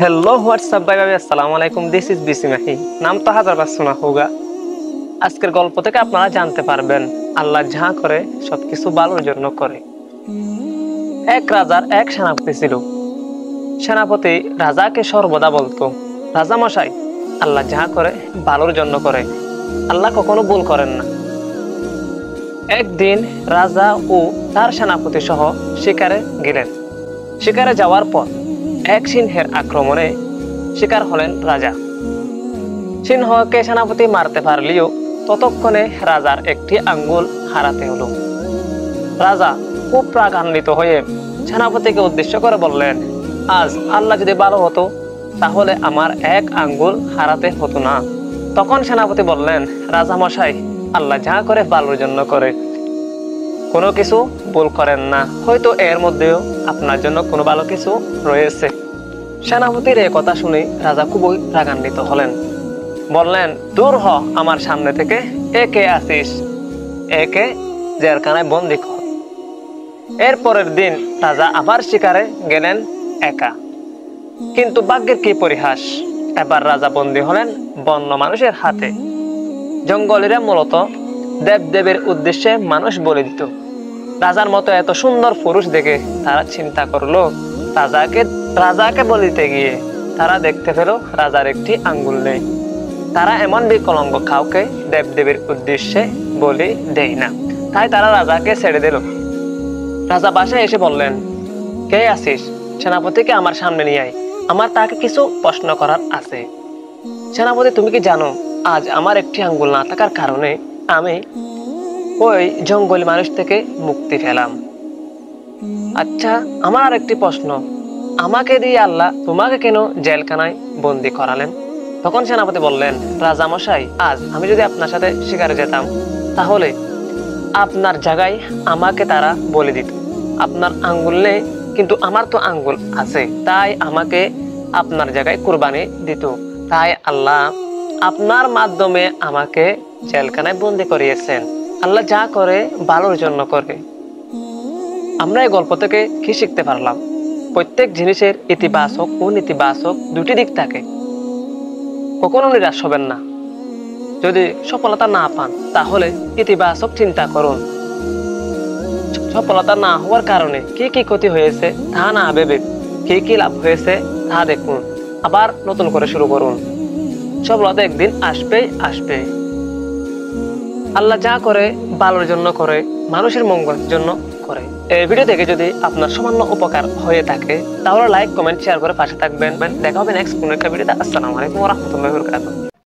Hello what's up भाई भाई अस्सलाम वालेकुम दिस इज বিসি মাহি নাম তো হাজার বার শোনা হোগা। আজকের গল্প থেকে আপনারা জানতে পারবেন আল্লাহ যা করে সবকিছু ভালোর জন্য করে। এক রাজার এক সেনাপতি ছিল। সেনাপতি রাজাকে সর্বদা বলতো, রাজা মশাই, আল্লাহ যা করে ভালোর জন্য করে, আল্লাহ কখনো ভুল করেন না। একদিন রাজা ও তার সেনাপতি সহ শিকারে গেলেন। শিকারে যাওয়ার পর এক সিংহের আক্রমণে শিকার হলেন রাজা। সিংহকে সেনাপতি মারতে পারলেও ততক্ষণে রাজার একটি আঙ্গুল হারাতে হলো। রাজা খুব রাগান্বিত হয়ে সেনাপতিকে উদ্দেশ্য করে বললেন, আজ আল্লাহ যদি ভালো হতো তাহলে আমার এক আঙ্গুল হারাতে হতো না। তখন সেনাপতি বললেন, রাজা মশাই, আল্লাহ যা করে ভালোর জন্য করে, কোনো কিছু ভুল করেন না, হয়তো এর মধ্যেও আপনার জন্য কোনো ভালো কিছু রয়েছে। সেনাপতির এই কথা শুনে রাজা খুবই রাগান্বিত হলেন। বললেন, দূর হ আমার সামনে থেকে, একে আসিস, একে জেলখানায় বন্দি কর। এর পরের দিন রাজা আবার শিকারে গেলেন একা। কিন্তু ভাগ্যের কি পরিহাস, এবার রাজা বন্দী হলেন বন্য মানুষের হাতে। জঙ্গলীরা মূলত দেবদেবের উদ্দেশ্যে মানুষ বলি দিত। রাজার মতো এত সুন্দর পুরুষ দেখে তারা চিন্তা করলো রাজাকে বলিতে গিয়ে তারা দেখতে পেল রাজার একটি আঙ্গুল নেই। তারা এমন বিকলঙ্গ কাউকে দেবদেবের উদ্দেশ্যে বলি দেয় না, তাই তারা রাজাকে ছেড়ে দিল। রাজা বাসায় এসে বললেন, কে আছিস? সেনাপতিকে আমার সামনে নিয়ে আয়, আমার তাকে কিছু প্রশ্ন করার আছে। সেনাপতি, তুমি কি জানো আজ আমার একটি আঙ্গুল না থাকার কারণে আমি ওই জঙ্গলি মানুষ থেকে মুক্তি পেলাম। আচ্ছা, আমার আর একটি প্রশ্ন, আমাকে দিয়ে আল্লাহ তোমাকে কেন জেলখানায় বন্দি করালেন? তখন সেনাপতি বললেন, রাজা মশাই, আজ আমি যদি আপনার সাথে শিকারে যেতাম তাহলে আপনার জায়গায় আমাকে তারা বলে দিত। আপনার আঙ্গুল নেই, কিন্তু আমার তো আঙ্গুল আছে, তাই আমাকে আপনার জায়গায় কুরবানি দিত। তাই আল্লাহ আপনার মাধ্যমে আমাকে জেলখানায় বন্দি করিয়েছেন। আল্লাহ যা করে ভালোর জন্য করে। আমরা এই গল্প থেকে কি শিখতে পারলাম? প্রত্যেক জিনিসের ইতিবাচক ও নেতিবাচক দুটি দিক থাকে। কখনো নিরাশ হবেন না। যদি সফলতা না পান তাহলে ইতিবাচক চিন্তা করুন। সফলতা না হওয়ার কারণে কি কি ক্ষতি হয়েছে তা না ভেবে কি কি লাভ হয়েছে তা দেখুন, আবার নতুন করে শুরু করুন। সফলতা একদিন আসবেই আসবে। আল্লাহ যা করে ভালোর জন্য করে, মানুষের মঙ্গলের জন্য করে। এই ভিডিও থেকে যদি আপনার সামান্য উপকার হয়ে থাকে তাহলে লাইক, কমেন্ট, শেয়ার করে পাশে থাকবেন। দেখা হবে নেক্সট কোনো একটা ভিডিওতে। আসসালামু আলাইকুম ওয়া রাহমাতুল্লাহি ওয়া বারাকাতুহু।